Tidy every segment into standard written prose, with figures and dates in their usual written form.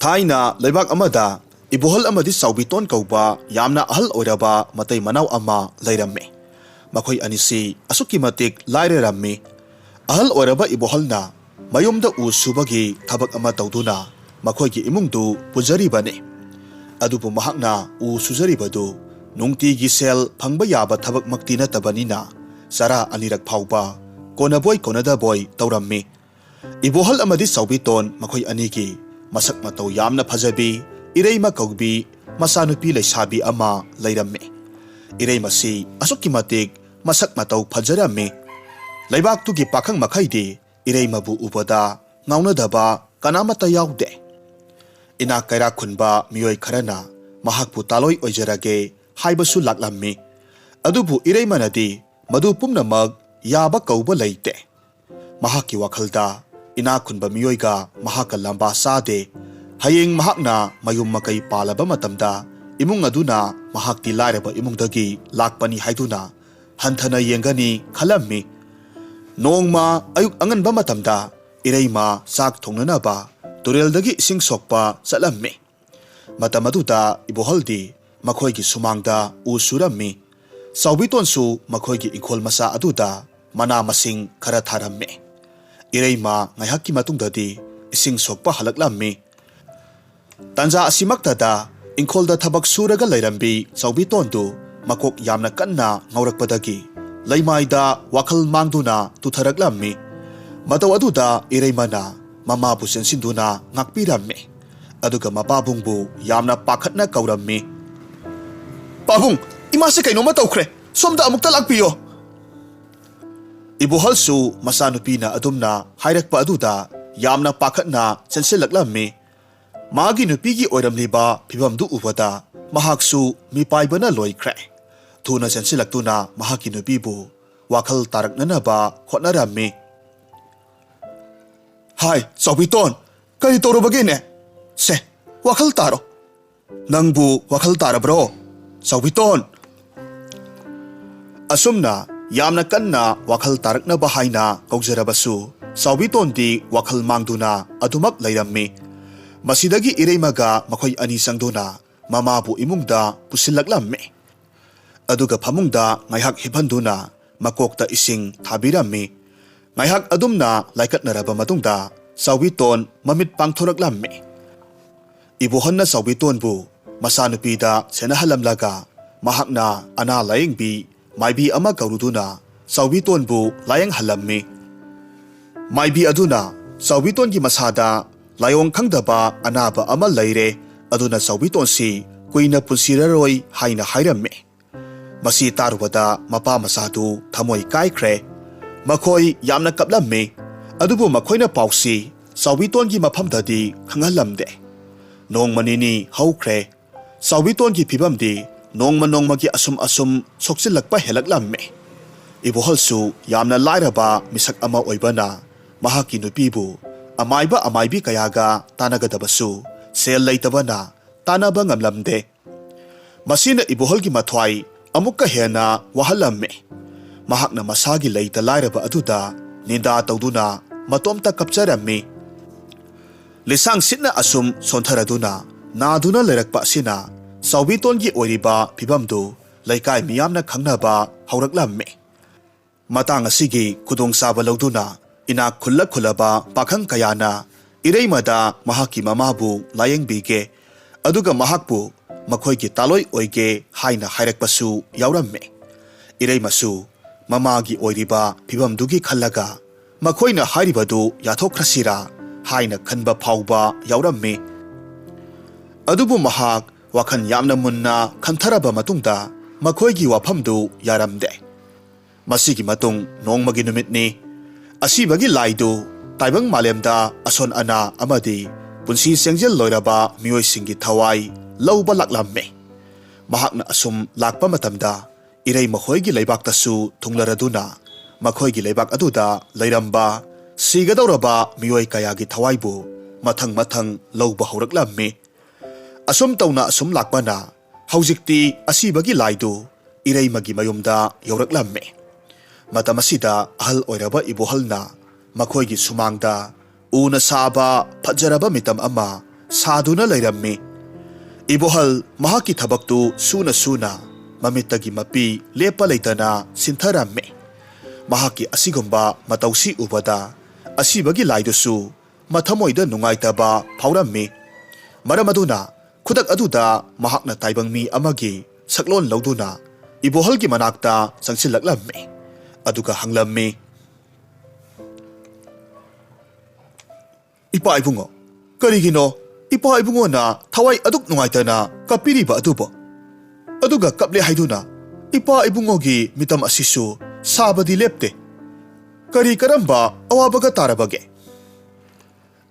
Thaina Leibak Amada, Ibohol Amadi Saubiton Kauba, Yamna Ahal Oiraba, Matay Manau Ama, Lairame. Makoy Anisi, Asukimatik, Laire Rami. Ahal Oiraba Iboholna, Mayumda U Subagi, Tabak Ama Tauduna, Makoy Imungdu, Pujari Bane. Adupu Mahakna, U Suzari Badu, Nungti Gisel, Pangbayaba Tabak Maktina Tabanina, Sara Anirak Pauba, Kona Boy Konada Boy, Taurami. Ibohol Amadi Saubiton, Makoy Aniki. Masak matau yamna phajabi EREIMA kaubi masanupi leisabi ama leirame EREIMA si asukki matik masak matau phajarame leibak tugi pakhang makhaidi EREIMA bu ubada ngaunadaba kanamata yaude ina kaira khunba miyoi kharana mahakpu taloi oijarage haibasu laklammi adubu EREIMA nadi madu pumnamak yaba kauba leite mahaki wakhalda ina khunba miyoiga mahaka lamba sade hayeng mahakna mayum makai palaba matamda imung aduna mahakti lairaba imungdagi lakpani haiduna hanthana yengani khalammi nongma ayuk anganba matamda EREIMA sak thongnanaba tureldagi ising sokpa chalammi matamaduda iboholdi makhoigi sumangda u surammi saubitonsu makhoigi ikhol masa aduda mana masing khara tharammi EREIMA ngayhakki matungdadi ising sokpa halaklammi tanja asimaktada ingkholda thabak suraga leirambi saubitondu makok yamna kanna ngaurakpadagi leimaida wakhal mangduna tutharaklammi mataw aduda EREIMA na mamabu sensinduna ngakpirammi aduga mapabungbu yamna pakhatna kaurammi pabung imase kainoma tawkhre somda amukta lakpiyo Iboholsu masanupina adumna hairakpa aduda yamna pakhatna chensilaklammi magi nupigi oiramliba phibamdu ubada mahaksu mipaibana loikre thuna chensilaktuna mahaki nupibu wakhal taraknanaba khotnarammi hai saubiton kari torobagene se wakhal taro nangbu wakhal tarabro saubiton asumna yamna kanna wakhal tarakna bahaina kaujarabasu saubitonti wakhal mangduna adumak leirammi masidagi EREIMA ga makhoi ani sangduna mamabu imungda pusilaklammi aduga phamungda ngaihak hibhanduna makokta ising thabirammi ngaihak adumna laikatnaraba matungda saubiton mamit pangthoraklammi ibohonna saubitonbu masanupida senahalamlaga mahakna ana layengbi Maibi ama kauruduna saubitonbu layang halammi Maibi aduna saubiton gi masada layong khangdaba anaba ama leire aduna saubiton si kuina punsiraroi haina hairammi masi tarubada mapa masadu thamoi kaikre makhoi yamna kaplammi adubu makhoina pausi saubiton gi maphamdadi khangalamde nongmanini haukre saubiton gi phibamdi nongma nongmagi asum soksilakpa helaklammi iboholsu yamna lairaba misak ama oibana mahaki nupibu amaibi kayaga tanagadabasu sel leitabana tanaba ngamlamde masina iboholgi mathwai amukka hena wahalammi mahakna masagi leita lairaba aduda ninda tawduna matomta kapcharammi lisang sitna asum sontharaduna naduna lerakpa sina saubitongi oiriba phibamdu laikai miyamna khangnaba hauraklammi matang asigi khudong saba lawduna ina khulaba pakhang kayana EREIMA da mahaki mamabu layengбиge aduga mahakpu makhoigi taloi oige haina hairakpasu yauramme EREIMA su mamagi oiriba phibamdugi khallaga makhoina hairibadu yathokrasira haina khanba phauba yauramme adubu mahak wakhan yamna munna khantaraba matungda makhoigi wafamdu yaramde masigi matung nongmagi numitni asibagi laidu taibang malemda ason ana amadi punsi sengjel loiraba miyoi singi thawai lauba laklamme mahakna asum lakpa matamda EREIMA khoigi leibaktasu thunglaraduna makhoigi leibak aduda leiramba sigadawraba miyoi kayagi thawaibu mathang lauba horaklamme asum tauna asum lakpana haujikti asibagi laidu EREIMA gi mayumda yauraklamme matamasida ahal oiraba ibohalna makhoigi sumangda una saba phajaraba mitam ama ꯁꯥꯗꯨꯅ ꯂꯩꯔꯝꯃꯤ꯫ ꯏꯕꯣꯍꯜ ꯃꯍꯥꯛꯀꯤ ꯊꯕꯛꯇꯨ ꯁꯨꯅ ꯁꯨꯅ ꯃꯃꯤꯠꯇꯒꯤ ꯃꯄꯤ ꯂꯦꯞꯄ ꯂꯩꯇꯅ ꯁꯤꯟꯊꯔꯝꯃꯤ꯫ ꯃꯍꯥꯛꯀꯤ ꯑꯁꯤꯒꯨꯝꯕ ꯃꯇꯧꯁꯤ ꯎꯕꯗ ꯑꯁꯤꯕꯒꯤ ꯂꯥꯏꯗꯨꯁꯨ ꯃꯊꯃꯣꯏꯗ ꯅꯨꯡꯉꯥꯏꯇꯕ ꯐꯥꯎꯔꯝꯃꯤ꯫ ꯃꯔꯝ ꯑꯗꯨꯅ ꯈꯨꯗꯛ ꯑꯗꯨꯗ ꯃꯍꯥꯛꯅ ꯇꯥꯏꯕꯪ ꯃꯤ ꯑꯃꯒꯤ ꯁꯛꯂꯣꯟ ꯂꯧꯗꯨꯅ ꯏꯕꯣꯍꯜꯒꯤ ꯃꯅꯥꯛꯇ ꯆꯪꯁꯤꯜꯂꯛꯂꯝꯃꯤ꯫ ꯑꯗꯨꯒ ꯍꯪꯂꯝꯃꯤ, "ꯏꯄꯥ ꯏꯕꯨꯡꯉꯣ, ꯀꯔꯤꯒꯤꯅꯣ ꯏꯄꯥ ꯏꯕꯨꯡꯉꯣꯅ ꯊꯋꯥꯏ ꯑꯗꯨꯛ ꯅꯨꯡꯉꯥꯏꯇꯅ ꯀꯞꯄꯤꯔꯤꯕ ꯑꯗꯨꯕꯨ? ꯑꯗꯨꯒ ꯀꯞꯂꯦ ꯍꯥꯏꯗꯨꯅ ꯏꯄꯥ ꯏꯕꯨꯡꯉꯣꯒꯤ ꯃꯤꯇꯝ ꯑꯁꯤꯁꯨ ꯁꯥꯕꯗꯤ ꯂꯦꯞꯇꯦ꯫ ꯀꯔꯤ ꯀꯔꯝꯕ ꯑꯋꯥꯕꯒ ꯇꯥꯔꯕꯒꯦ?"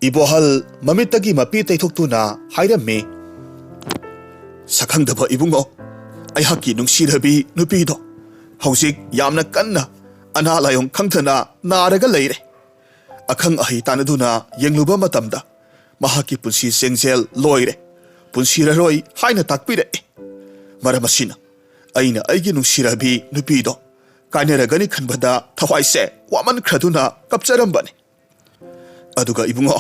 ꯏꯕꯣꯍꯜ ꯃꯃꯤꯠꯇꯒꯤ ꯃꯄꯤ ꯇꯩꯊꯣꯛꯇꯨꯅ ꯍꯥꯏꯔꯝꯃꯤ, "ꯁꯛꯈꯪꯗꯕ ꯏꯕꯨꯡꯉꯣ, ꯑꯩꯍꯥꯛꯀꯤ ꯅꯨꯡꯁꯤꯔꯕꯤ ꯅꯨꯄꯤꯗꯣ ꯍꯧꯖꯤꯛ ꯌꯥꯝꯅ ꯀꯟꯅ ꯑꯅꯥ ꯂꯥꯏꯌꯣꯡ ꯈꯪꯗꯅ ꯅꯥꯔꯒ ꯂꯩꯔꯦ꯫ ꯑꯈꯪ ꯑꯍꯩ ꯇꯥꯟꯅꯗꯨꯅ ꯌꯦꯡꯂꯨꯕ ꯃꯇꯝꯗ ꯃꯍꯥꯛꯀꯤ ꯄꯨꯟꯁꯤ ꯆꯦꯡꯖꯦꯜ ꯂꯣꯏꯔꯦ, ꯄꯨꯟꯁꯤꯔꯔꯣꯏ ꯍꯥꯏꯅ ꯇꯥꯛꯄꯤꯔꯛꯏ꯫ ꯃꯔꯝ ꯑꯁꯤꯅ ꯑꯩꯅ ꯑꯩꯒꯤ ꯅꯨꯡꯁꯤꯔꯕꯤ ꯅꯨꯄꯤꯗꯣ ꯀꯥꯏꯅꯔꯒꯅꯤ ꯈꯟꯕꯗ ꯊꯋꯥꯏꯁꯦ ꯋꯥꯃꯟꯈ꯭ꯔꯗꯨꯅ ꯀꯞꯆꯔꯝꯕꯅꯤ꯫ ꯑꯗꯨꯒ ꯏꯕꯨꯡꯉꯣ,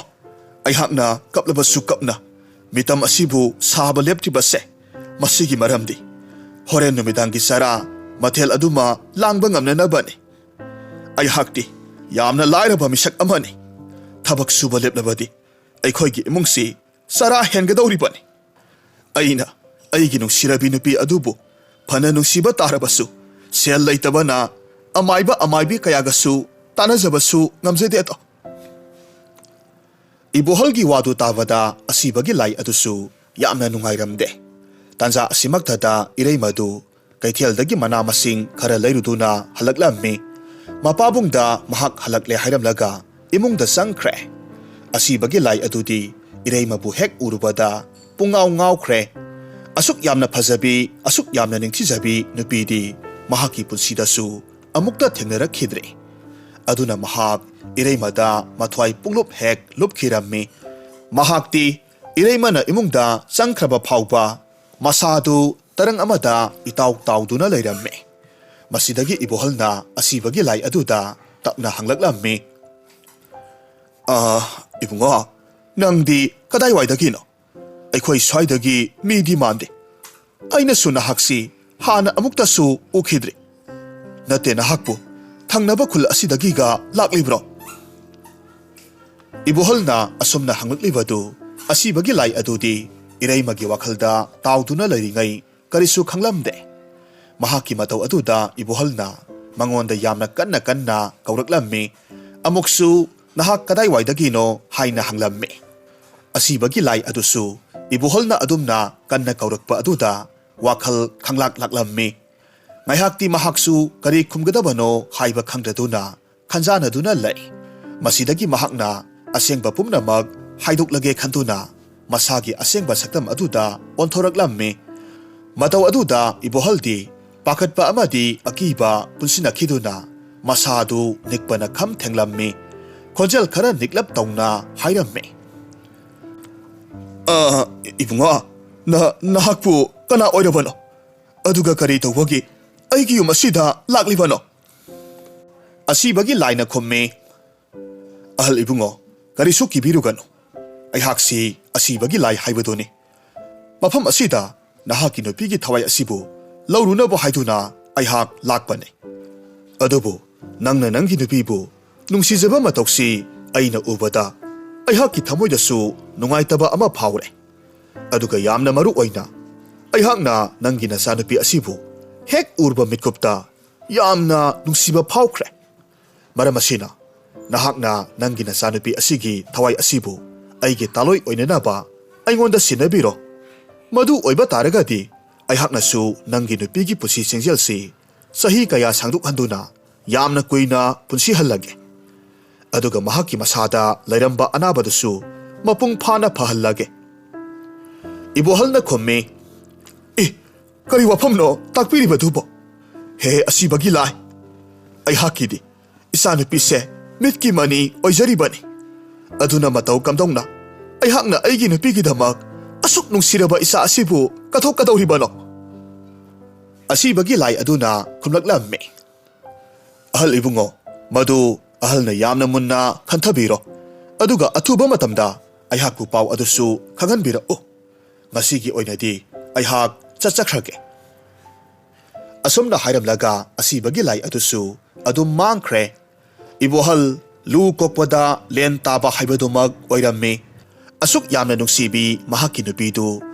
ꯑꯩꯍꯥꯛꯅ ꯀꯞꯂꯕꯁꯨ ꯀꯞꯅ ꯃꯤꯇꯝ ꯑꯁꯤꯕꯨ ꯁꯥꯕ ꯂꯦꯞꯇ꯭ꯔꯤꯕꯁꯦ ꯃꯁꯤꯒꯤ ꯃꯔꯝꯗꯤ ꯍꯣꯔꯦꯟ ꯅꯨꯃꯤꯗꯥꯡꯒꯤ ꯆꯔꯥ ꯃꯊꯦꯜ ꯑꯗꯨꯃ ꯂꯥꯡꯕ ꯉꯝꯅꯅꯕꯅꯤ꯫ ꯑꯩꯍꯥꯛꯇꯤ ꯌꯥꯝꯅ ꯂꯥꯏꯔꯕ ꯃꯤꯁꯛ ꯑꯃꯅꯤ꯫ ꯊꯕꯛ ꯁꯨꯕ ꯂꯦꯞꯂꯕꯗꯤ ꯑꯩꯈꯣꯏꯒꯤ ꯏꯃꯨꯡꯁꯤ ꯆꯔꯥ ꯍꯦꯟꯒꯗꯧꯔꯤꯕꯅꯤ꯫ ꯑꯩꯅ ꯑꯩꯒꯤ ꯅꯨꯡꯁꯤꯔꯕꯤ ꯅꯨꯄꯤ ꯑꯗꯨꯕꯨ ꯐꯅ ꯅꯨꯡꯁꯤꯕ ꯇꯥꯔꯕꯁꯨ ꯁꯦꯜ ꯂꯩꯇꯕꯅ ꯑꯃꯥꯏꯕ ꯑꯃꯥꯏꯕꯤ ꯀꯌꯥꯒꯁꯨ ꯇꯥꯟꯅꯖꯕꯁꯨ ꯉꯝꯖꯗꯦꯗꯣ." ꯏꯕꯣꯍꯜꯒꯤ ꯋꯥꯗꯨ ꯇꯥꯕꯗ ꯑꯁꯤꯕꯒꯤ ꯂꯥꯏ ꯑꯗꯨꯁꯨ ꯌꯥꯝꯅ ꯅꯨꯡꯉꯥꯏꯔꯝꯗꯦ꯫ ꯇꯥꯟꯖꯥ ꯑꯁꯤꯃꯛꯇꯗ ꯏꯔꯩꯃꯗꯨ ꯀꯩꯊꯦꯜꯗꯒꯤ ꯃꯅꯥ ꯃꯁꯤꯡ ꯈꯔ ꯂꯩꯔꯨꯗꯨꯅ ꯍꯜꯂꯛꯂꯝꯃꯤ꯫ ꯃꯄꯥꯕꯨꯡꯗ ꯃꯍꯥꯛ ꯍꯜꯂꯛꯂꯦ ꯍꯥꯏꯔꯝꯂꯒ ꯏꯃꯨꯡꯗ ꯆꯪꯈ꯭ꯔꯦ꯫ ꯑꯁꯤꯕꯒꯤ ꯂꯥꯏ ꯑꯗꯨꯗꯤ ꯏꯔꯩꯃꯕꯨ ꯍꯦꯛ ꯎꯔꯨꯕꯗ ꯄꯨꯡꯉꯥꯎ ꯉꯥꯎꯈ꯭ꯔꯦ꯫ ꯑꯁꯨꯛ ꯌꯥꯝꯅ ꯐꯖꯕꯤ, ꯑꯁꯨꯛ ꯌꯥꯝꯅ ꯅꯤꯡꯊꯤꯖꯕꯤ ꯅꯨꯄꯤꯗꯤ ꯃꯍꯥꯛꯀꯤ ꯄꯨꯟꯁꯤꯗꯁꯨ ꯑꯃꯨꯛꯇ ꯊꯦꯡꯅꯔꯛꯈꯤꯗ꯭ꯔꯤ꯫ ꯑꯗꯨꯅ ꯃꯍꯥꯛ ꯏꯔꯩꯃꯗ ꯃꯊ꯭ꯋꯥꯏ ꯄꯨꯡꯂꯨꯞ ꯍꯦꯛ ꯂꯨꯞꯈꯤꯔꯝꯃꯤ꯫ ꯃꯍꯥꯛꯇꯤ ꯏꯔꯩꯃꯅ ꯏꯃꯨꯡꯗ ꯆꯪꯈ꯭ꯔꯕ ꯐꯥꯎꯕ ꯃꯁꯥꯗꯨ ꯇꯔꯪ ꯑꯃꯗ ꯏꯇꯥꯎ ꯇꯥꯎꯗꯨꯅ ꯂꯩꯔꯝꯃꯤ꯫ ꯃꯁꯤꯗꯒꯤ ꯏꯕꯣꯍꯜꯅ ꯑꯁꯤꯕꯒꯤ ꯂꯥꯏ ꯑꯗꯨꯗ ꯇꯞꯅ ꯍꯪꯂꯛꯂꯝꯃꯤ, "ꯏꯕꯨꯡꯉꯣ, ꯅꯪꯗꯤ ꯀꯗꯥꯏꯋꯥꯏꯗꯒꯤꯅꯣ? ꯑꯩꯈꯣꯏ ꯁ꯭ꯋꯥꯏꯗꯒꯤ ꯃꯤꯗꯤ ꯃꯥꯟꯗꯦ꯫ ꯑꯩꯅꯁꯨ ꯅꯍꯥꯛꯁꯤ ꯍꯥꯟꯅ ꯑꯃꯨꯛꯇꯁꯨ ꯎꯈꯤꯗ꯭ꯔꯤ꯫ ꯅꯠꯇꯦ, ꯅꯍꯥꯛꯄꯨ ꯊꯪꯅꯕ ꯈꯨꯜ ꯑꯁꯤꯗꯒꯤꯒ ꯂꯥꯛꯂꯤꯕ꯭ꯔꯣ?" ꯏꯕꯣꯍꯜꯅ ꯑꯁꯨꯝꯅ ꯍꯪꯂꯛꯂꯤꯕꯗꯨ ꯑꯁꯤꯕꯒꯤ ꯂꯥꯏ ꯑꯗꯨꯗꯤ ꯏꯔꯩꯃꯒꯤ ꯋꯥꯈꯜꯗ ꯇꯥꯎꯗꯨꯅ ꯂꯩꯔꯤꯉꯩ ꯀꯔꯤꯁꯨ ꯈꯪꯂꯝꯗꯦ꯫ ꯃꯍꯥꯛꯀꯤ ꯃꯇꯧ ꯑꯗꯨꯗ ꯏꯕꯣꯍꯜꯅ ꯃꯉꯣꯟꯗ ꯌꯥꯝꯅ ꯀꯟꯅ ꯀꯟꯅ ꯀꯧꯔꯛꯂꯝꯃꯤ꯫ ꯑꯃꯨꯛꯁꯨ ꯅꯍꯥꯛ ꯀꯗꯥꯏꯋꯥꯏꯗꯒꯤꯅꯣ ꯍꯥꯏꯅ ꯍꯪꯂꯝꯃꯤ꯫ ꯑꯁꯤꯕꯒꯤ ꯂꯥꯏ ꯑꯗꯨꯁꯨ ꯏꯕꯣꯍꯜꯅ ꯑꯗꯨꯝꯅ ꯀꯟꯅ ꯀꯧꯔꯛꯄ ꯑꯗꯨꯗ ꯋꯥꯈꯜ ꯈꯪꯂꯥꯛ ꯂꯥꯛꯂꯝꯃꯤ꯫ ꯉꯥꯏꯍꯥꯛꯇꯤ ꯃꯍꯥꯛꯁꯨ ꯀꯔꯤ ꯈꯨꯝꯒꯗꯕꯅꯣ ꯍꯥꯏꯕ ꯈꯪꯗ꯭ꯔꯗꯨꯅ ꯈꯟꯖꯥꯟꯅꯗꯨꯅ ꯂꯩ꯫ ꯃꯁꯤꯗꯒꯤ ꯃꯍꯥꯛꯅ ꯑꯁꯦꯡꯕ ꯄꯨꯝꯅꯃꯛ ꯍꯥꯏꯗꯣꯛꯂꯒꯦ ꯈꯟꯗꯨꯅ ꯃꯁꯥꯒꯤ ꯑꯁꯦꯡꯕ ꯁꯛꯇꯝ ꯑꯗꯨꯗ ꯑꯣꯟꯊꯣꯔꯛꯂꯝꯃꯤ꯫ ꯃꯇꯧ ꯑꯗꯨꯗ ꯏꯕꯣꯍꯜꯗꯤ ꯄꯥꯈꯠꯄ ꯑꯃꯗꯤ ꯑꯀꯤꯕ ꯄꯨꯟꯁꯤꯟꯅꯈꯤꯗꯨꯅ ꯃꯁꯥꯗꯨ ꯅꯤꯛꯄꯅ ꯈꯝ ꯊꯦꯡꯂꯝꯃꯤ꯫ ꯈꯣꯟꯖꯦꯜ ꯈꯔ ꯅꯤꯛꯂꯞ ꯇꯧꯅ ꯍꯥꯏꯔꯝꯃꯤ, "ꯏꯕꯨꯡꯉꯣ, ꯅꯍꯥꯛꯄꯨ ꯀꯅꯥ ꯑꯣꯏꯔꯕꯅꯣ? ꯑꯗꯨꯒ ꯀꯔꯤ ꯇꯧꯕꯒꯤ ꯑꯩꯒꯤ ꯌꯨꯝ ꯑꯁꯤꯗ ꯂꯥꯛꯂꯤꯕꯅꯣ?" ꯑꯁꯤꯕꯒꯤ ꯂꯥꯏꯅ ꯈꯨꯝꯃꯤ, "ꯑꯍꯜ ꯏꯕꯨꯡꯉꯣ, ꯀꯔꯤꯁꯨ ꯀꯤꯕꯤꯔꯨꯒꯅꯨ꯫ ꯑꯩꯍꯥꯛꯁꯤ ꯑꯁꯤꯕꯒꯤ ꯂꯥꯏ ꯍꯥꯏꯕꯗꯨꯅꯤ꯫ ꯃꯐꯝ ꯑꯁꯤꯗ ꯅꯍꯥꯛꯀꯤ ꯅꯨꯄꯤꯒꯤ ꯊꯋꯥꯏ ꯑꯁꯤꯕꯨ ꯂꯧꯔꯨꯅꯕ ꯍꯥꯏꯗꯨꯅ ꯑꯩꯍꯥꯛ ꯂꯥꯛꯄꯅꯤ꯫ ꯑꯗꯨꯕꯨ ꯅꯪꯅ ꯅꯪꯒꯤ ꯅꯨꯄꯤꯕꯨ ꯅꯨꯡꯁꯤꯖꯕ ꯃꯇꯧꯁꯤ ꯑꯩꯅ ꯎꯕꯗ ꯑꯩꯍꯥꯛꯀꯤ ꯊꯃꯣꯏꯗꯁꯨ ꯅꯨꯡꯉꯥꯏꯇꯕ ꯑꯃ ꯐꯥꯎꯔꯦ꯫ ꯑꯗꯨꯒ ꯌꯥꯝꯅ ꯃꯔꯨ ꯑꯣꯏꯅ ꯑꯩꯍꯥꯛꯅ ꯅꯪꯒꯤ ꯅꯆꯥꯅꯨꯄꯤ ꯑꯁꯤꯕꯨ ꯍꯦꯛ ꯎꯔꯕ ꯃꯤꯠꯀꯨꯞꯇ ꯌꯥꯝꯅ ꯅꯨꯡꯁꯤꯕ ꯐꯥꯎꯈ꯭ꯔꯦ꯫ ꯃꯔꯝ ꯑꯁꯤꯅ ꯅꯍꯥꯛꯅ ꯅꯪꯒꯤ ꯅꯆꯥꯅꯨꯄꯤ ꯑꯁꯤꯒꯤ ꯊꯋꯥꯏ ꯑꯁꯤꯕꯨ ꯑꯩꯒꯤ ꯇꯥꯂꯣꯏ ꯑꯣꯏꯅꯅꯕ ꯑꯩꯉꯣꯟꯗ ꯁꯤꯟꯅꯕꯤꯔꯣ꯫ ꯃꯗꯨ ꯑꯣꯏꯕ ꯇꯥꯔꯒꯗꯤ ꯑꯩꯍꯥꯛꯅꯁꯨ ꯅꯪꯒꯤ ꯅꯨꯄꯤꯒꯤ ꯄꯨꯟꯁꯤ ꯆꯦꯡꯖꯦꯜꯁꯤ ꯆꯍꯤ ꯀꯌꯥ ꯁꯥꯡꯗꯣꯛꯍꯟꯗꯨꯅ ꯌꯥꯝꯅ ꯀꯨꯏꯅ ꯄꯨꯟꯁꯤꯍꯜꯂꯒꯦ꯫ ꯑꯗꯨꯒ ꯃꯍꯥꯛꯀꯤ ꯃꯁꯥꯗ ꯂꯩꯔꯝꯕ ꯑꯅꯥꯕꯗꯨꯁꯨ ꯃꯄꯨꯡ ꯐꯥꯅ ꯐꯍꯜꯂꯒꯦ." ꯏꯕꯣꯍꯜꯅ ꯈꯨꯝꯃꯤ, "ꯀꯔꯤ ꯋꯥꯐꯝꯅꯣ ꯇꯥꯛꯄꯤꯔꯤꯕꯗꯨꯕꯣ? ꯍꯦ ꯑꯁꯤꯕꯒꯤ ꯂꯥꯏ, ꯑꯩꯍꯥꯛꯀꯤꯗꯤ ꯏꯆꯥꯅꯨꯄꯤꯁꯦ ꯃꯤꯠꯀꯤ ꯃꯅꯤ ꯑꯣꯏꯖꯔꯤꯕꯅꯤ꯫ ꯑꯗꯨꯅ ꯃꯇꯧ ꯀꯝꯗꯧꯅ ꯑꯩꯍꯥꯛꯅ ꯑꯩꯒꯤ ꯅꯨꯄꯤꯒꯤꯗꯃꯛ ꯑꯁꯨꯛ ꯅꯨꯡꯁꯤꯔꯕ ꯏꯆꯥ ꯑꯁꯤꯕꯨ ꯀꯠꯊꯣꯛꯀꯗꯧꯔꯤꯕꯅꯣ?" ꯑꯁꯤꯕꯒꯤ ꯂꯥꯏ ꯑꯗꯨꯅ ꯈꯨꯝꯂꯛꯂꯝꯃꯤ, "ꯑꯍꯜ ꯏꯕꯨꯡꯉꯣ, ꯃꯗꯨ ꯑꯍꯜꯅ ꯌꯥꯝꯅ ꯃꯨꯟꯅ ꯈꯟꯊꯕꯤꯔꯣ꯫ ꯑꯗꯨꯒ ꯑꯊꯨꯕ ꯃꯇꯝꯗ ꯑꯩꯍꯥꯛꯄꯨ ꯄꯥꯎ ꯑꯗꯨꯁꯨ ꯈꯪꯍꯟꯕꯤꯔꯛꯎ꯫ ꯉꯁꯤꯒꯤ ꯑꯣꯏꯅꯗꯤ ꯑꯩꯍꯥꯛ ꯆꯠꯆꯈ꯭ꯔꯒꯦ꯫ ꯑꯁꯨꯝꯅ ꯍꯥꯏꯔꯝꯂꯒ ꯑꯁꯤꯕꯒꯤ ꯂꯥꯏ ꯑꯗꯨꯁꯨ ꯑꯗꯨꯝ ꯃꯥꯡꯈ꯭ꯔꯦ꯫ ꯏꯕꯣꯍꯜ ꯂꯨ ꯀꯣꯛꯄꯗ ꯂꯦꯟ ꯇꯥꯕ ꯍꯥꯏꯕꯗꯨꯃꯛ ꯑꯣꯏꯔꯝꯃꯤ꯫ ꯑꯁꯨꯛ ꯌꯥꯝꯅ ꯅꯨꯡꯁꯤꯕꯤ ꯃꯍꯥꯛꯀꯤ ꯅꯨꯄꯤꯗꯨ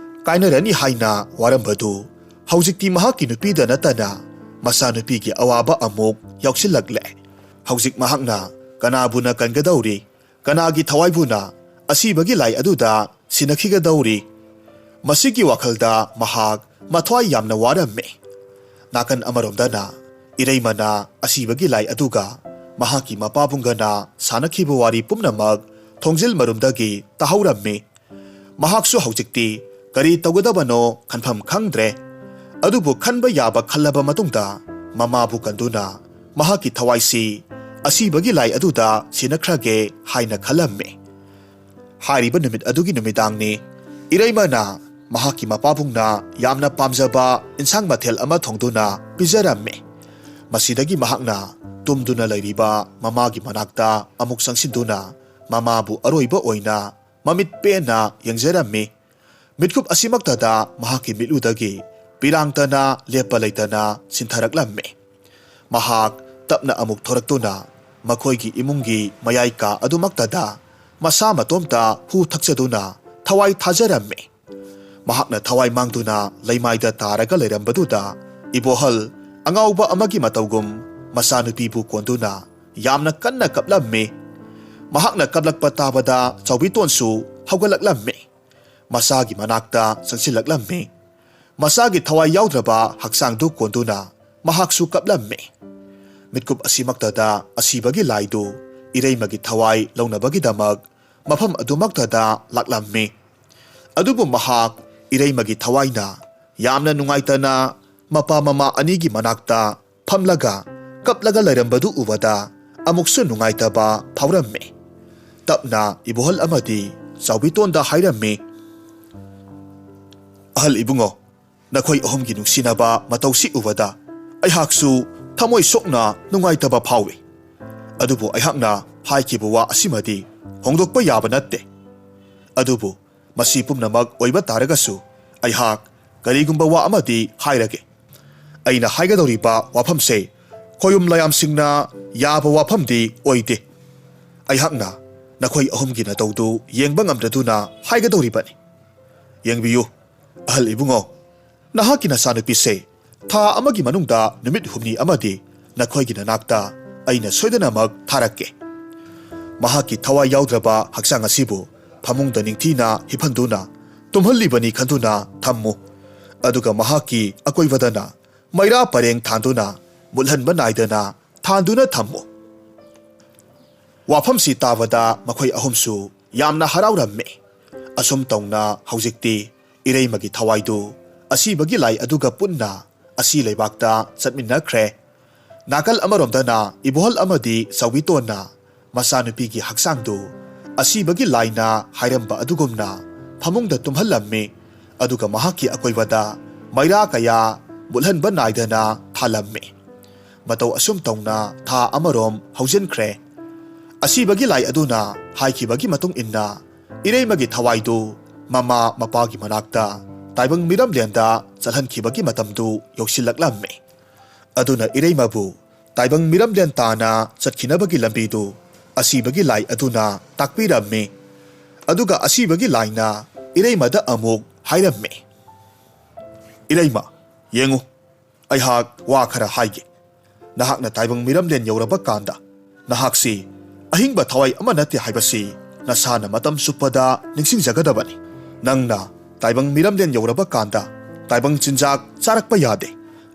ꯀꯥꯏꯅꯔꯅꯤ ꯍꯥꯏꯅ ꯋꯥꯔꯝꯕꯗꯨ ꯍꯧꯖꯤꯛꯇꯤ ꯃꯍꯥꯛꯀꯤ ꯅꯨꯄꯤꯗ ꯅꯠꯇꯅ ꯃꯆꯥꯅꯨꯄꯤꯒꯤ ꯑꯋꯥꯕ ꯑꯃꯨꯛ ꯌꯥꯎꯁꯤꯜꯂꯛꯂꯦ꯫ ꯍꯧꯖꯤꯛ ꯃꯍꯥꯛꯅ ꯀꯅꯥꯕꯨꯅ ꯀꯟꯒꯗꯧꯔꯤ? ꯀꯅꯥꯒꯤ ꯊꯋꯥꯏꯕꯨꯅ ꯑꯁꯤꯕꯒꯤ ꯂꯥꯏ ꯑꯗꯨꯗ ꯁꯤꯟꯅꯈꯤꯒꯗꯧꯔꯤ? ꯃꯁꯤꯒꯤ ꯋꯥꯈꯜꯗ ꯃꯍꯥꯛ ꯃꯊ꯭ꯋꯥꯏ ꯌꯥꯝꯅ ꯋꯥꯔꯝꯃꯤ꯫ ꯅꯥꯀꯟ ꯑꯃꯔꯣꯝꯗꯅ ꯏꯔꯩꯃꯅ ꯑꯁꯤꯕꯒꯤ ꯂꯥꯏ ꯑꯗꯨꯒ ꯃꯍꯥꯛꯀꯤ ꯃꯄꯥꯕꯨꯡꯒꯅ ꯁꯥꯅꯈꯤꯕ ꯋꯥꯔꯤ ꯄꯨꯝꯅꯃꯛ ꯊꯣꯡꯖꯤꯜ ꯃꯔꯨꯝꯗꯒꯤ ꯇꯥꯍꯧꯔꯝꯃꯤ꯫ ꯃꯍꯥꯛꯁꯨ ꯍꯧꯖꯤꯛꯇꯤ ꯀꯔꯤ ꯇꯧꯒꯗꯕꯅꯣ ꯈꯟꯐꯝ ꯈꯪꯗ꯭ꯔꯦ꯫ ꯑꯗꯨꯕꯨ ꯈꯟꯕ ꯌꯥꯕ ꯈꯜꯂꯕ ꯃꯇꯨꯡꯗ ꯃꯃꯥꯕꯨ ꯀꯟꯗꯨꯅ ꯃꯍꯥꯛꯀꯤ ꯊꯋꯥꯏꯁꯤ ꯑꯁꯤꯕꯒꯤ ꯂꯥꯏ ꯑꯗꯨꯗ ꯁꯤꯟꯅꯈ꯭ꯔꯒꯦ ꯍꯥꯏꯅ ꯈꯜꯂꯝꯃꯤ꯫ ꯍꯥꯏꯔꯤꯕ ꯅꯨꯃꯤꯠ ꯑꯗꯨꯒꯤ ꯅꯨꯃꯤꯗꯥꯡꯅꯤ꯫ ꯏꯔꯩꯃꯅ ꯃꯍꯥꯛꯀꯤ ꯃꯄꯥꯕꯨꯡꯅ ꯌꯥꯝꯅ ꯄꯥꯝꯖꯕ ꯏꯟꯁꯥꯡ ꯃꯊꯦꯜ ꯑꯃ ꯊꯣꯡꯗꯨꯅ ꯄꯤꯖꯔꯝꯃꯤ꯫ ꯃꯁꯤꯗꯒꯤ ꯃꯍꯥꯛꯅ ꯇꯨꯝꯗꯨꯅ ꯂꯩꯔꯤꯕ ꯃꯃꯥꯒꯤ ꯃꯅꯥꯛꯇ ꯑꯃꯨꯛ ꯆꯪꯁꯤꯟꯗꯨꯅ ꯃꯃꯥꯕꯨ ꯑꯔꯣꯏꯕ ꯑꯣꯏꯅ ꯃꯃꯤꯠ ꯄꯦꯟꯅ ꯌꯦꯡꯖꯔꯝꯃꯤ꯫ ꯃꯤꯠꯀꯨꯞ ꯑꯁꯤꯃꯛꯇꯗ ꯃꯍꯥꯛꯀꯤ ꯃꯤꯠꯂꯨꯗꯒꯤ ꯄꯤꯔꯥꯡꯇꯅ ꯂꯦꯞꯄ ꯂꯩꯇꯅ ꯆꯤꯟꯊꯔꯛꯂꯝꯃꯤ꯫ ꯃꯍꯥꯛ ꯇꯞꯅ ꯑꯃꯨꯛ ꯊꯣꯔꯛꯇꯨꯅ ꯃꯈꯣꯏꯒꯤ ꯏꯃꯨꯡꯒꯤ ꯃꯌꯥꯏ ꯀꯥ ꯑꯗꯨꯃꯛꯇꯗ ꯃꯁꯥ ꯃꯇꯣꯝꯇ ꯍꯨ ꯊꯛꯆꯗꯨꯅ ꯊꯋꯥꯏ ꯊꯥꯖꯔꯝꯃꯤ꯫ ꯃꯍꯥꯛꯅ ꯊꯋꯥꯏ ꯃꯥꯡꯗꯨꯅ ꯂꯩꯃꯥꯏꯗ ꯇꯥꯔꯒ ꯂꯩꯔꯝꯕꯗꯨꯗ ꯏꯕꯣꯍꯜ ꯑꯉꯥꯎꯕ ꯑꯃꯒꯤ ꯃꯇꯧꯒꯨꯝ ꯃꯆꯥꯅꯨꯄꯤꯕꯨ ꯀꯣꯟꯗꯨꯅ ꯌꯥꯝꯅ ꯀꯟꯅ ꯀꯞꯂꯝꯃꯤ꯫ ꯃꯍꯥꯛꯅ ꯀꯞꯂꯛꯄ ꯇꯥꯕꯗ ꯆꯥꯎꯕꯤꯇꯣꯟꯁꯨ ꯍꯧꯒꯠꯂꯛꯂꯝꯃꯤ꯫ ꯃꯆꯥꯒꯤ ꯃꯅꯥꯛꯇ ꯆꯪꯁꯤꯜꯂꯛꯂꯝꯃꯤ꯫ ꯃꯆꯥꯒꯤ ꯊꯋꯥꯏ ꯌꯥꯎꯗ꯭ꯔꯕ ꯍꯛꯆꯥꯡꯗꯨ ꯀꯣꯟꯗꯨꯅ ꯃꯍꯥꯛꯁꯨ ꯀꯞꯂꯝꯃꯤ꯫ ಮಿಟ್ಕುಪ್ ಅಸಿಮಕ್ತದ ಅಸಿಬಗಿ ಲಾಯ್ದು ಇರೈಮಗಿ ಥವಾಯ್ ಲೌನಬಗಿದಮಗ್ ಮಫಮ್ ಅದುಮಕ್ತದ ಲಾಕ್ಲಮ್ಮಿ. ಅದುಬು ಮಹಾಕ್ ಇರೈಮಗಿ ಥವಾಯ್ನ ಯಾಮ್ನ ನುಂಗಾಯ್ತನ ಮಪ ಮಮ ಅನಿಗಿ ಮನಾಕ್ತ ಫಮ್ಲಗ ಕಪ್ಲಗ ಲೈರಂಬದು ಉವದ ಅಮುಕ್ಸು ನುಂಗಾಯ್ತಬ ಫೌರಮ್ಮಿ. ತಪ್ನ ಇಬುಹಲ್ ಅಮದಿ ꯆꯥꯎꯕꯤꯇꯣꯟꯗ ꯍꯥꯏꯔꯝꯃꯤ, ꯑꯍꯜ ꯏꯕꯨꯡꯉꯣ, ꯅꯈꯣꯏ ꯑꯍꯨꯝꯒꯤ ꯅꯨꯡꯁꯤꯅꯕ ꯃꯇꯧꯁꯤ ꯎꯕꯗ ꯑꯩꯍꯥꯛꯁꯨ ꯊꯃꯣꯏ ꯁꯣꯛꯅ ꯅꯨꯡꯉꯥꯏꯇꯕ ꯐꯥꯎꯏ. ꯑꯗꯨꯕꯨ ꯑꯩꯍꯥꯛꯅ ꯍꯥꯏꯈꯤꯕ ꯋꯥ ꯑꯁꯤꯃꯗꯤ ꯍꯣꯡꯗꯣꯛꯄ ꯌꯥꯕ ꯅꯠꯇꯦ. ꯑꯗꯨꯕꯨ ꯃꯁꯤ ꯄꯨꯝꯅꯃꯛ ꯑꯣꯏꯕ ꯇꯥꯔꯒꯁꯨ ꯑꯩꯍꯥꯛ ꯀꯔꯤꯒꯨꯝꯕ ꯋꯥ ꯑꯃꯗꯤ ꯍꯥꯏꯔꯒꯦ. ꯑꯩꯅ ꯍꯥꯏꯒꯗꯧꯔꯤꯕ ꯋꯥꯐꯝꯁꯦ ꯈꯣꯌꯨꯝ ꯂꯌꯥꯝꯁꯤꯡꯅ ꯌꯥꯕ ꯋꯥꯐꯝꯗꯤ ꯑꯣꯏꯗꯦ. ꯑꯩꯍꯥꯛꯅ ꯅꯈꯣꯏ ꯑꯍꯨꯝꯒꯤ ꯅꯇꯧꯗꯨ ꯌꯦꯡꯕ ꯉꯝꯗꯗꯨꯅ ꯍꯥꯏꯒꯗꯧꯔꯤꯕꯅꯤ. ꯌꯦꯡꯕꯤꯌꯨ ꯑꯍꯜ ꯏꯕꯨꯡꯉꯣ, ꯅꯍꯥꯛꯀꯤ ꯅꯆꯥꯅꯨꯄꯤꯁꯦ ꯊꯥ ꯑꯃꯒꯤ ꯃꯅꯨꯡꯗ ꯅꯨꯃꯤꯠ ꯍꯨꯝꯅꯤ ꯑꯃꯗꯤ ꯅꯈꯣꯏꯒꯤ ꯅꯅꯥꯛꯇ ꯑꯩꯅ ꯁꯣꯏꯗꯅꯃꯛ ꯊꯥꯔꯛꯀꯦ. ꯃꯍꯥꯛꯀꯤ ꯊꯋꯥꯏ ꯌꯥꯎꯗ꯭ꯔꯕ ꯍꯛꯆꯥꯡ ꯑꯁꯤꯕꯨ ꯐꯃꯨꯡꯗ ꯅꯤꯡꯊꯤꯅ ꯍꯤꯞꯍꯟꯗꯨꯅ ꯇꯨꯝꯍꯜꯂꯤꯕꯅꯤ ꯈꯟꯗꯨꯅ ꯊꯝꯃꯨ. ꯑꯗꯨꯒ ꯃꯍꯥꯛꯀꯤ ꯑꯀꯣꯏꯕꯗꯅ ꯃꯩꯔꯥ ꯄꯔꯦꯡ ꯊꯥꯟꯗꯨꯅ ꯃꯨꯠꯍꯟꯕ ꯅꯥꯏꯗꯅ ꯊꯥꯟꯗꯨꯅ ꯊꯝꯃꯨ. ꯋꯥꯐꯝꯁꯤ ꯇꯥꯕꯗ ꯃꯈꯣꯏ ꯑꯍꯨꯝꯁꯨ ꯌꯥꯝꯅ ꯍꯔꯥꯎꯔꯝꯃꯤ. ꯑꯁꯨꯝ ꯇꯧꯅ ꯍꯧꯖꯤꯛꯇꯤ ꯏꯔꯩꯃꯒꯤ ꯊꯋꯥꯏꯗꯨ ꯑꯁꯤꯕꯒꯤ ꯂꯥꯏ ꯑꯗꯨꯒ ꯄꯨꯟꯅ ꯑꯁꯤ ꯂꯩꯕꯥꯛꯇ ꯆꯠꯃꯤꯟꯅꯈ꯭ꯔꯦ. ꯅꯥꯀꯜ ꯑꯃꯔꯣꯝꯗꯅ ꯏꯕꯣꯍꯜ ꯑꯃꯗꯤ ꯆꯥꯎꯕꯤꯇꯣꯟꯅ ꯃꯆꯥꯅꯨꯄꯤꯒꯤ ꯍꯛꯆꯥꯡꯗꯨ ꯑꯁꯤꯕꯒꯤ ꯂꯥꯏꯅ ꯍꯥꯏꯔꯝꯕ ꯑꯗꯨꯒꯨꯝꯅ ꯐꯃꯨꯡꯗ ꯇꯨꯝꯍꯜꯂꯝꯃꯤ. ꯑꯗꯨꯒ ꯃꯍꯥꯛꯀꯤ ꯑꯀꯣꯏꯕꯗ ꯃꯩꯔꯥ ꯀꯌꯥ ꯃꯨꯠꯍꯟꯕ ꯅꯥꯏꯗꯅ ꯊꯥꯜꯂꯝꯃꯤ. ꯃꯇꯧ ꯑꯁꯨꯝ ꯇꯧꯅ ꯊꯥ ꯑꯃꯔꯣꯝ ꯍꯧꯖꯤꯟꯈ꯭ꯔꯦ. ꯑꯁꯤꯕꯒꯤ ꯂꯥꯏ ꯑꯗꯨꯅ ꯍꯥꯏꯈꯤꯕꯒꯤ ꯃꯇꯨꯡ ꯏꯟꯅ ꯏꯔꯩꯃꯒꯤ ꯊꯋꯥꯏꯗꯨ ꯃꯃꯥ ꯃꯄꯥꯒꯤ ꯃꯅꯥꯛꯇ ꯇꯥꯏꯕꯪ ꯃꯤꯔꯝꯂꯦꯟꯗ ꯆꯠꯍꯟꯈꯤꯕꯒꯤ ꯃꯇꯝꯗꯨ ꯌꯧꯁꯤꯜꯂꯛꯂꯝꯃꯤ. ꯑꯗꯨꯅ ꯏꯔꯩꯃꯕꯨ ꯇꯥꯏꯕꯪ ꯃꯤꯔꯝꯂꯦꯟ ꯇꯥꯅ ꯆꯠꯈꯤꯅꯕꯒꯤ ꯂꯝꯕꯤꯗꯨ ꯑꯁꯤꯕꯒꯤ ꯂꯥꯏ ꯑꯗꯨꯅ ꯇꯥꯛꯄꯤꯔꯝꯃꯤ. ꯑꯗꯨꯒ ꯑꯁꯤꯕꯒꯤ ꯂꯥꯏꯅ ꯏꯔꯩꯃꯗ ꯑꯃꯨꯛ ꯍꯥꯏꯔꯝꯃꯤ, ꯏꯔꯩꯃ, ꯌꯦꯡꯉꯨ, ꯑꯩꯍꯥꯛ ꯋꯥ ꯈꯔ ꯍꯥꯏꯒꯦ. ꯅꯍꯥꯛꯅ ꯇꯥꯏꯕꯪ ꯃꯤꯔꯝꯂꯦꯟ ꯌꯧꯔꯕ ꯀꯥꯟꯗ ꯅꯍꯥꯛꯁꯤ ꯑꯍꯤꯡꯕ ꯊꯋꯥꯏ ꯑꯃ ꯅꯠꯇꯦ ꯍꯥꯏꯕꯁꯤ ꯅꯁꯥꯅ ꯃꯇꯝ ꯆꯨꯞꯄꯗ ꯅꯤꯡꯁꯤꯡꯖꯒꯗꯕꯅꯤ. ꯅꯪꯅ ꯇꯥꯏꯕꯪ ꯃꯤꯔꯝꯂꯦꯟ ꯌꯧꯔꯕ ꯀꯥꯟꯗ ꯇꯥꯏꯕꯪ ꯆꯤꯟꯖꯥꯛ ꯆꯥꯔꯛꯄ ꯌꯥꯗꯦ.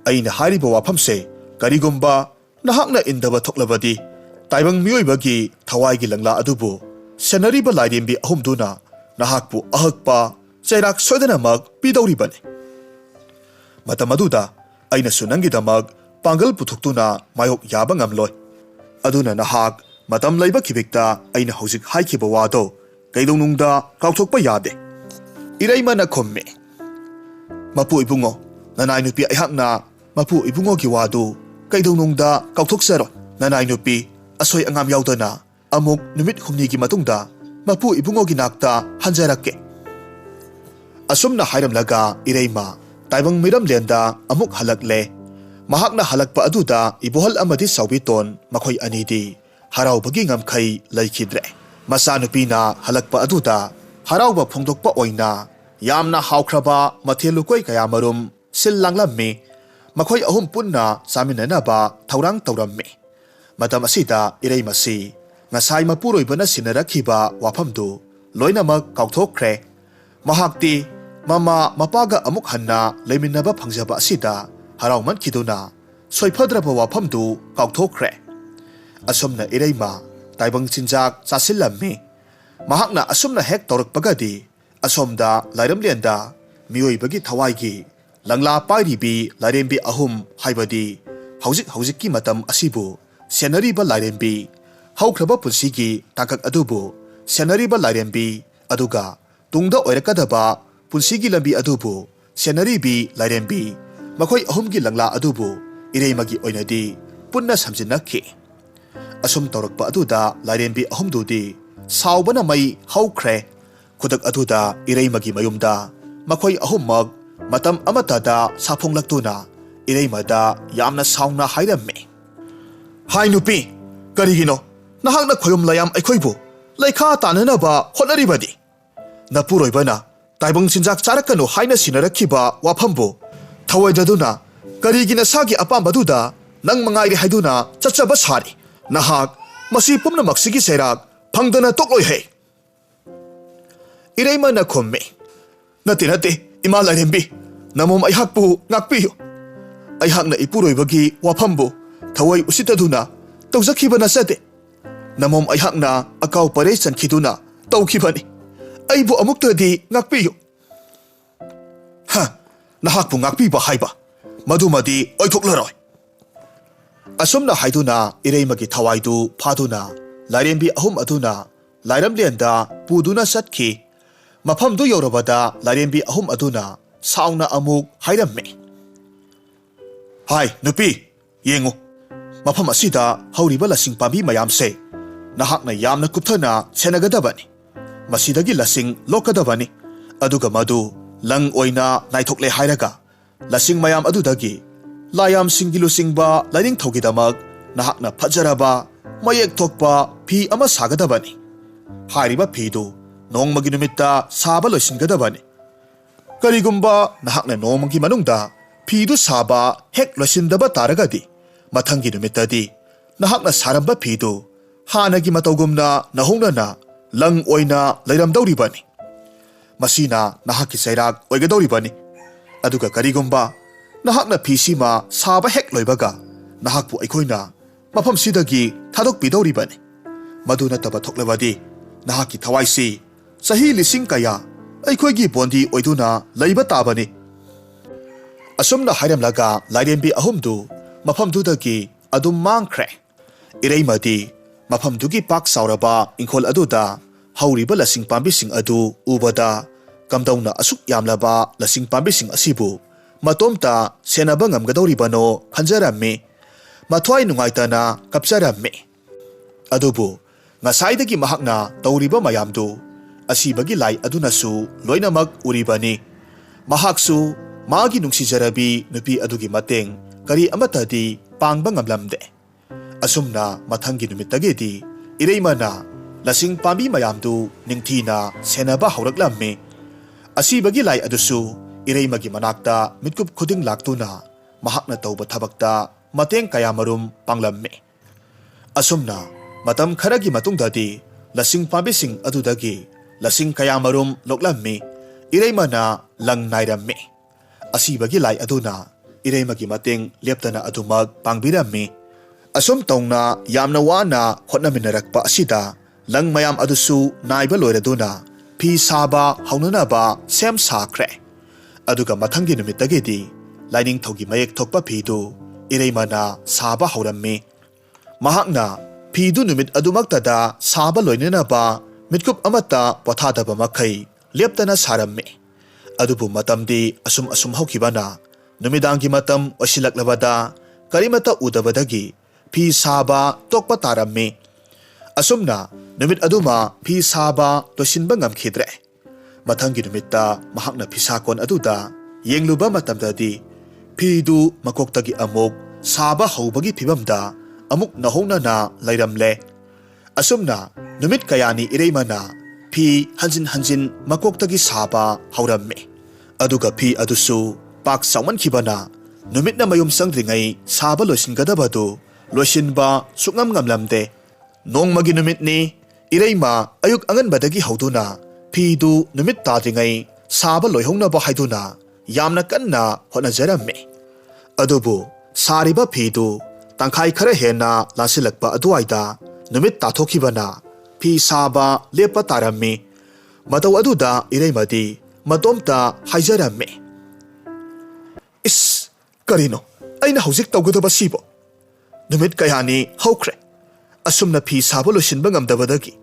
ꯑꯩꯅ ꯍꯥꯏꯔꯤꯕ ꯋꯥꯐꯝꯁꯦ ꯀꯔꯤꯒꯨꯝꯕ ꯅꯍꯥꯛꯅ ꯏꯟꯗꯕ ꯊꯣꯛꯂꯕꯗꯤ ꯇꯥꯏꯕꯪ ꯃꯤꯑꯣꯏꯕꯒꯤ ꯊꯋꯥꯏꯒꯤ ꯂꯪꯂꯥ ꯑꯗꯨꯕꯨ ꯁꯦꯟꯅꯔꯤꯕ ꯂꯥꯏꯔꯦꯝꯕꯤ ꯑꯍꯨꯝꯗꯨꯅ ꯅꯍꯥꯛꯄꯨ ꯑꯍꯛꯄ ꯆꯩꯔꯥꯛ ꯁꯣꯏꯗꯅꯃꯛ ꯄꯤꯗꯧꯔꯤꯕꯅꯤ. ꯃꯇꯝ ꯑꯗꯨꯗ ꯑꯩꯅꯁꯨ ꯅꯪꯒꯤꯗꯃꯛ ꯄꯥꯡꯒꯜ ꯄꯨꯊꯣꯛꯇꯨꯅ ꯃꯥꯌꯣꯛ ꯌꯥꯕ ꯉꯝꯂꯣꯏ. ꯑꯗꯨꯅ ꯅꯍꯥꯛ ꯃꯇꯝ ꯂꯩꯕ ꯈꯤꯕꯤꯛꯇ ꯑꯩꯅ ꯍꯧꯖꯤꯛ ꯍꯥꯏꯈꯤꯕ ꯋꯥꯗꯣ ꯀꯩꯗꯧꯅꯨꯡꯗ ꯀꯥꯎꯊꯣꯛꯄ ꯌꯥꯗꯦ. ꯏꯔꯩꯃꯅ ꯈꯨꯝꯃꯤ, ꯃꯄꯨ ꯏꯕꯨꯡꯉꯣ, ꯅꯅꯥꯏ ꯅꯨꯄꯤ ꯑꯩꯍꯥꯛꯅ ꯃꯄꯨ ꯏꯕꯨꯡꯉꯣꯒꯤ ꯋꯥꯗꯨ ꯀꯩꯗꯧꯅꯨꯡꯗ ꯀꯥꯎꯊꯣꯛꯆꯔꯣꯏ. ꯅꯅꯥꯏ ꯅꯨꯄꯤ ꯑꯁꯣꯏ ꯑꯉꯥꯝ ꯌꯥꯎꯗꯅ ꯑꯃꯨꯛ ꯅꯨꯃꯤꯠ ꯍꯨꯝꯅꯤꯒꯤ ꯃꯇꯨꯡꯗ mapu ibungogi nakta hanjarakke. Asumna hairamlaga Ireima taibang miram lenda amuk halakle. Mahakna halakpa aduda ibuhal amadi saubiton makoy anidi haraubagi ngamkhay laikidre. Masanupina halakpa aduda harauba phongdokpa oina yamna haukraba mathelukoi kaya marum sillanglami makoy ahum punna saminanaba thaurang taurammi. Matam asida Ireimasi ngasai mapuroibana sinarakhiba wafamdu loinamak kauthokre. Mahakti mama mapaga amuk hanna leiminaba phangjaba asida harauman kiduna soifadraba wafamdu kauthokre. Asumna Ireima taibang chinjak chasillammi. Mahakna asumna hek taurakpagadi asomda lairamlenda miyoibagi thawaigi langla pairibi lairembi ahum haibadi hauzik matam asibu senariba lairembi haukraba punsigi takak adubu senariba lairembi aduga tungda oirakadaba punsigi lambi adubu senaribi lairembi makoy ahumgi langla adubu Ireimagi oinadi punna samjinakhi. Asum taurakpa aduda lairembi ahumdudi saubana mai haukre. Kudak aduda Ireimagi mayumda makoy ahumag matam amatada saphonglaktuna Ireimada yamna sauna hairammi. Hai nupi, karigino nahakna khoyum layam aikhoibu laikha tananaba hotnaribadi. Napuroibana taibang chinjak charakanu haina sinarakhiba wafambu thawaidaduna karigina sagi apambaduda nang mangairi haiduna chachaba sari. Nahak masi pumnamaksigi serak phangdana tokloi he. Ireima na khomme. Nati ima lairembi namom aihakpu ngakpiyo. Aihakna ipuroibagi wafambu thawai usitaduna tawjakhiba sate. Namom aihakna akaw pare chankhiduna tawkhibani. Aibu amuktadi ngakpiyo. Ha, nahakpu ngakpiba haiba madumadi oithoklaroi. Asumna haiduna Ireimagi thawaidu phaduna lairembi ahum aduna lairamlenda puduna satkhi. Mafamdu yorabada lairembi ahum aduna sauna amuk hairammi. Hai nupi yengu mafam asida hauriba lasing pambi mayamse nahakna yamna kupthana senagadabani. Masidagi lasing lokadabani aduga madu lang oina naithokle hairaga lasing mayam adudagi layam singilu singba laining thogidamak nahakna phajaraba mayek thokpa phi ama sagadabani. Hairiba phidu nongmagi numitta saba loisingadabani. Karigumba nahakna nongmagi manungda phidu saba hek loisindaba taragadi mathangi numittadi nahakna saramba phidu hanagi matawgumna nahongnana lang oina leiramdauribani. Masina nahakki sairak oigadoribani. Aduga karigumba nahakna phisima saba hek loibaga nahakpu aikhoina mafam sidagi thadok pidoribani. Maduna taba thoklabadi nahakki thawaisi sahi lising kaya aikhoigi bondi oiduna leiba tabani. Asumna hairamlaga lairembi ahumdu mafamdudagi adum mangkhre. Ireimadi mafamdugi pak sauraba inkhol aduda hauriba lasing pambising adu ubada kamdauna asuk yamlaba lasing pambising asibu matomta senaba ngamgadoribano khanjarammi. Mathwai nungaitana kapcharammi. Adubu ngasaidagi mahakna tauriba mayamdu asibagi lai adunasu loinamak uribani. Mahaksu magi nungsijarabi nupi adugi mateng kari amatadi pangba ngamlamde. Asumna mathangi numittagedi Ireimana lasing pambi mayamdu ningthina senaba hauraklammi. Asibagi lai adusu Ireimagi manakta mitkup khuding laktuna mahakna tauba thabakta mateng kayamarum panglammi. Asumna matam kharagi matungdadi lasing pambising adudagi lasing kayamarum loklammi. Ireimana lang nairammi. Asibagi lai aduna Ireimagi mateng leptana adumag pangbirammi. Asum tongna yamna wana hotnaminarakpa asida lang mayam adusu naiba loiraduna phi saba haunanaba sem sakre. Aduga mathangi numittagedi laining thogi mayek thokpa phidu Ireimana saba haurammi. Mahakna phidu numit adumaktada saba loinanaba mitkup amata pothadaba makhai leptana sarammi. Adubu matamdi asum haukibana numidangi matam osilaklabada karimata udabadagi phi saba tokpa tarammi. Asumna numit aduma phi saba losinba ngamkhidre. Mathangi numitta mahakna phisakon aduda yengluba matamdadi phidu makoktagi amuk saba haubagi phibamda amuk nahongna na lairamle. Asumna numit kayani ireimana phi hanjin makoktagi saba hauramme. Aduga phi adusu pak saman khibana numit na mayum sangdringai saba losingadabadu losinba sukngam ngamlamde. Nongmagi numit ni ireima ayuk anganbadagi hauduna phidu numit tadringai saba loihongnaba haiduna yamna kanna honajaramme. Adubu sariba phidu tangkhai khara hena lasilakpa aduaida numit tathokibana phi saba lepa tarammi. Mataw aduda ireimadi matomta haijaramme. Is karino aina hauzik tawgadaba sibo numit kayani haukhre. Asumna phi saba losinba ngamdabadagi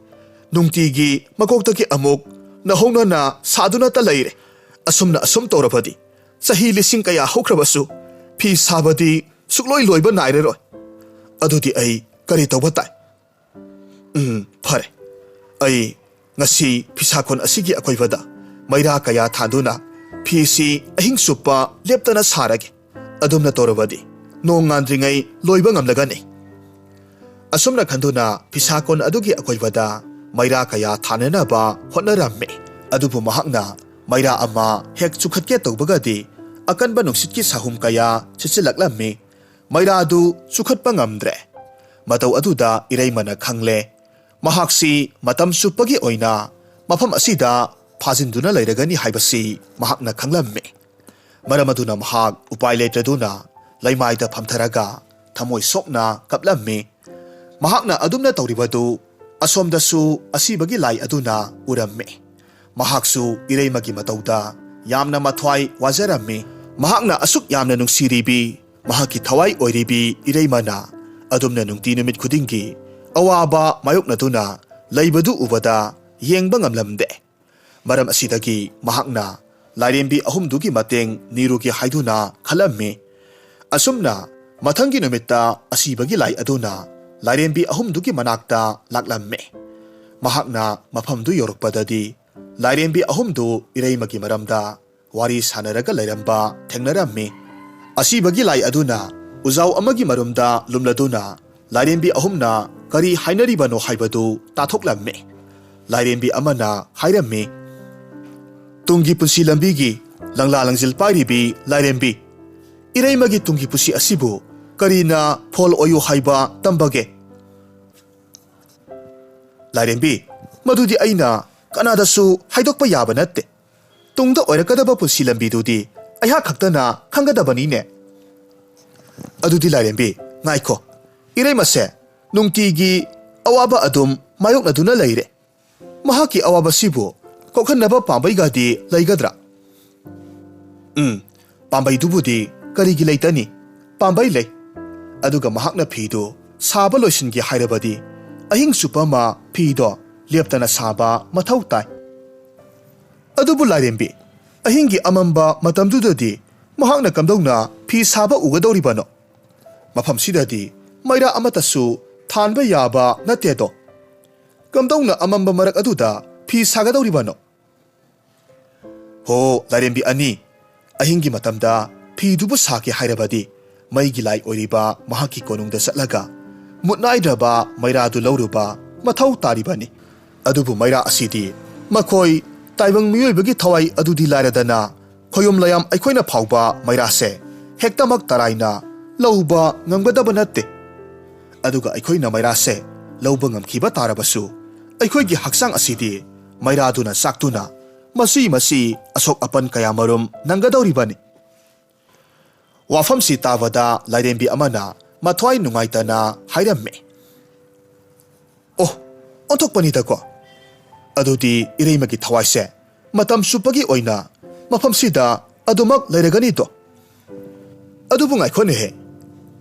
nungtigi makoktagi amuk nahongna na saduna ta leire. Asumna asum torabadi sahi lising kaya haukhrabasu phi sabadi sukloi loiba naireroi. Adudi ai kari tawba tai. Phare ai ngasi phisakon asigi akoibada maira kaya thanduna phi si ahing supa leptana sarage. Adumna torabadi nong ngandringai loiba ngamlagani. Asumna khanduna phisakon adugi akoibada maira kaya thanenaba hotnaramme. Adubu mahakna maira ama hek chukhatke tawbagadi akanba nungsitki sahum kaya chichilaklammi. Maira adu chukhatpa ngamdre. Mataw aduda ireimana khangle mahaksi matam supagi oina mafam asida phajinduna leiragani haibasi mahakna khanglamme. Maramaduna mahak upai letraduna laimaida phamtharaga thamoi sokna kaplammi. Mahakna adumna tawribadu asomdasu asibagi lai aduna uramme. Mahaksu ireimagi matawda yamna mathwai wajarammi. Mahakna asuk yamna nungsiribi mahaki thawai oiribi ireimana adumna nungti numit khudingi awaba mayoknaduna leibadu ubada yengba ngamlamde. Maram asidagi mahakna lairembi ahumdugi mateng nirugi haiduna khalammi. Asumna mathangi numitta asibagi lai aduna lairembi ahumdugi manakta laklamme. Mahakna mafamdu yorokpadadi lairembi ahumdu ireimagi maramda wari sanaraga lairamba thengnarammi. Asibagi lai aduna uzaw amagi marumda lumladuna lairembi ahumna kari hainaribano haibadu tathoklamme. Lairembi amana hairammi. Tungi punsi lambigi langla langjil pairibi lairembi ireimagi tungi pusi asibu karina phol oyu haiba tambage. Lairembi madudi aina kanadasu haidokpa yaba natte. Tungda oirakadaba punsi lambidudi aiha khaktana khangadabani. Adudi lairembi ngaiko ireimase nungtigi awaba adum mayoknaduna leire. Mahaki awaba sibu kokhanaba pambaigadi leigadra. Pambaidubudi karigi leitani pambai lei. Aduga mahakna phidu saba loisingi hairabadi ahing supama phido leptana saba mathau tai. Adubu lairembi ahingi amamba matamdudadi mahakna kamdongna phi saba ugadoribano. Mafam sidadi maira amatasu thanba yaba natedo. Kamdongna amamba marak aduda phi sagadoribano. Ho lairembi ani ahingi matamda phidubu sake hairabadi maigi lai oiriba mahaki konungda satlaga mutnaidraba mairadu lauruba mathau taribani. Adubu maira asidi makhoi taibang miyoibagi thawai adudi lairadana khoyum layam aikhoina phawba mairase hektamak taraina lauba ngamgadaba natte. Aduga aikhoina mairase lauba ngamkhiba tarabasu aikhoigi haksang asidi mairaduna saktuna masi asok apan kaya marum nangadoribani. Wafam si tavada lairembi amana mathwai nungaitana hairamme. Oh, onthokpani dako. Adudi ireimagi thawaise matam supagi oina mafam sida adumak leiragani to. Adubu ngaikhone he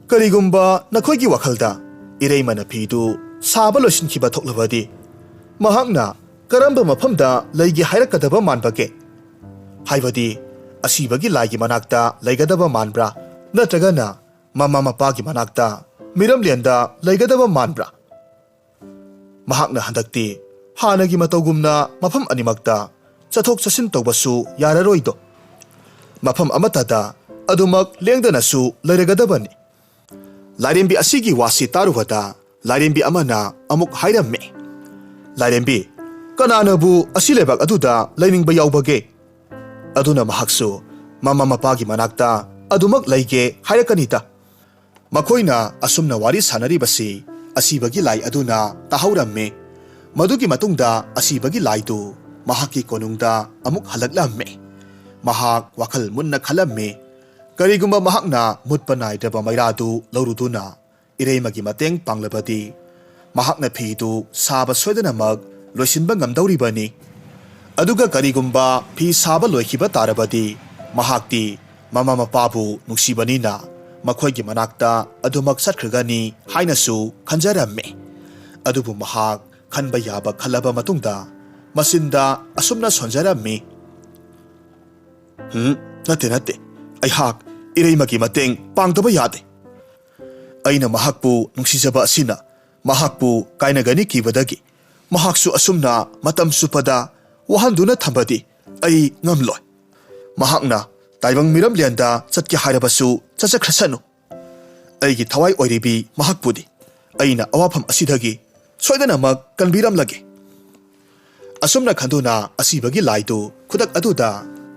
karigumba nakhoigi wakhalda ireimana phidu saba losinkiba thoklabadi mahakna karamba mafamda leigi hairakadaba manbage haibadi asibagi laigi manakta leigadaba manbra natragana mama mapagi manakta miramlenda leigadaba manbra. mahakna handakti hanagi matawgumna mafam animakta chathok chasin tawbasu yararoido mafam amatada adumak lengdanasu leiragadabani lairembi asigi wasi tarubada lairembi amana amuk hairamme lairembi kananabu asi lebak aduda lainingba yaubage aduna mahaksu mama mapagi manakta adumak laige hairakanita makoina asumna wari sanaribasi asibagi lai aduna tahawramme madugi matungda asibagi laidu mahaki konungda amuk halaklamme mahak wakhal munna khalamme karigumba mahakna mutpa naidaba mairadu lauruduna ireimagi mateng panglabadi mahakna phidu saba soidanamak loisinba ngamdauribani aduga karigumba phi saba loikiba tarabadi mahakti mama mapabu nungsibanina makhoi manakta adumak satkhagani hainasu khanjaramme adubu mahak khanba yaba khalaba matungda masinda asumna sonjaramme nate aihak ireimagi mateng pangdaba yade aina mahakpu nungsijaba asina mahakpu kainagani kibadagi mahaksu asumna matam supada wahanduna thambadi ai ngamloi mahakna taibang miram lianda chatki hairabasu chachakhrasanu aigi thawai oiribi mahakpudi aina awafam asidagi soidanamak kanbiram lage asumna khanduna asibagi laidu khudak aduda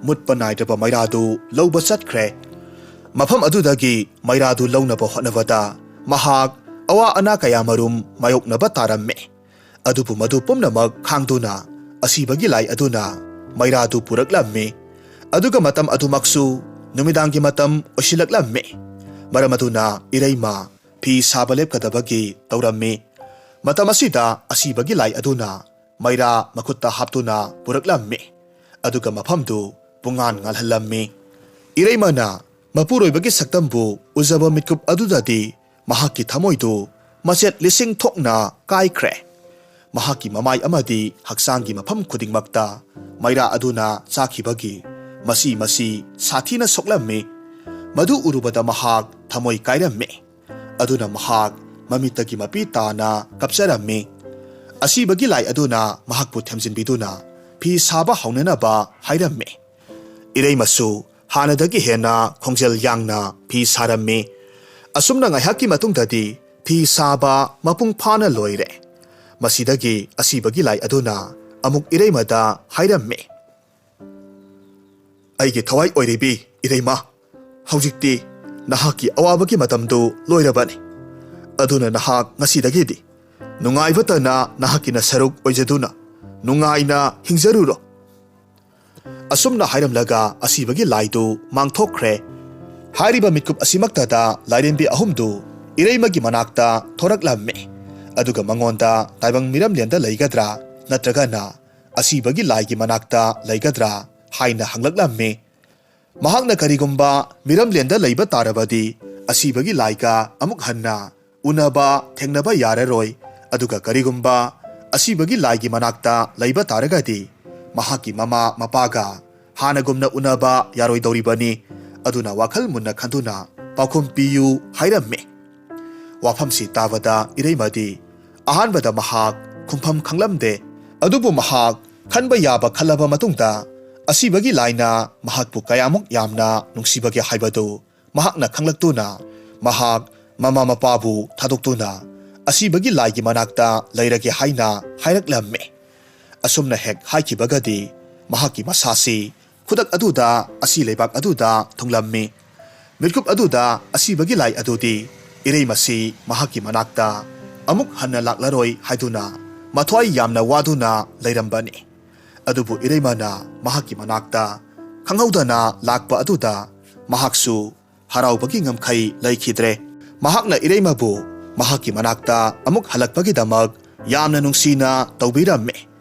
mutpa naidaba mairadu lawba chatkre mafam adudagi mairadu lawnaba hotnabada mahak awa ana kaya marum mayoknaba taramme adubu madu pumnamak khangduna asibagi lai aduna mairadu puraklamme aduga matam adumaksu numidangi matam osilaklamme maramaduna ireima phi sabalep kadabagi tawramme matam asida asibagi lai aduna maira makutta haptuna puraklamme aduga mafamdu pungan ngalhalamme ireimana mapuroibagi saktambu uzaba mitkup adudadi mahaki thamoidu machet lising thokna kaikhre mahaki mamai amadi haksangi mafam khudingmakta maira aduna chakhibagi masi sathina soklamme madu urubada mahak thamoi kairamme aduna mahak mamitagi mapi tana kapsaramme asibagi lai aduna mahakpu themjinbiduna phi saba haunanaba hairamme ireimasu hanadagi hena khongjel yangna phi saramme asumna ngaihaki matungdadi phi saba mapung phana loire masidagi asibagi lai aduna amuk ireimada hairamme aigi thawai oiribi ireima haujikti nahaki awabagi matamdu loirabani aduna nahak ngasidagidi nungaibatana nahakina saruk oijaduna nungaina hingjaruro asumna hairamlaga asibagi laidu mangthokre hairiba mitkup asimaktada lairembi ahumdu ireimagi manakta thoraklamme aduga mangonda taibang miram lianda leigadra natragana asibagi laigi manakta leigadra haina hanglaklamme mahakna karigumba miram lianda leiba tarabadi asibagi laiga amuk hanna unaba thengnaba yararoi aduga karigumba asibagi laigi manakta leiba taragadi mahaki mama mapaga hanagumna unaba yaroi doribani aduna wakhal munna khanduna pakhum piyu hairamme wafamsi tavada ireimadi ahanbada mahak khumpham khanglamde adubu mahak khanba yaba khalaba matungda asibagi laina mahakpu kayamuk yamna nungsibagi haibadu mahakna khanglaktuna mahak mama mapabu thadoktuna asibagi laigi manakta leirage haina hairaklamme asumna hek haikibagadi mahaki masasi khudak aduda asi leibak aduda thonglamme mitkup aduda asibagi lai adudi ireimasi mahaki manakta amuk hanna laklaroi haiduna mathwai yamna waduna leirambani adubu ireimana mahaki manakta khanghaudana lakpa aduda mahaksu haraubagi ngamkhai leikhidre mahakna ireimabu mahaki manakta amuk halakpagi damak yamna nungsina tawbiramme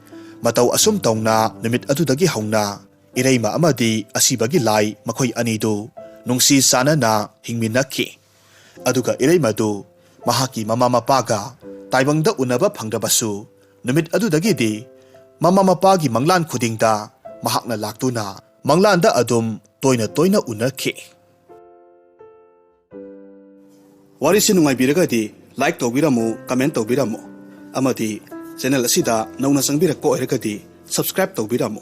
matau asum tawna numit adudagi hauna ireima amadi asibagi lai makhoi anidu nungsi sanana hingminakhi aduga ireimadu mahaki mama mapaga taibangda unaba phangdabasu numit adudagidi mama mapagi manglan khudingda mahakna laktuna manglanda adum toina unakhi warisi nungai biragadi like tawbiramu comment tawbiramu amadi channel ꯑꯁꯤꯗ ꯅꯧꯅ ꯆꯪꯕꯤꯔꯛꯄ ꯑꯣꯏꯔꯒꯗꯤ subscribe ꯇꯧꯕꯤꯔꯝꯃꯨ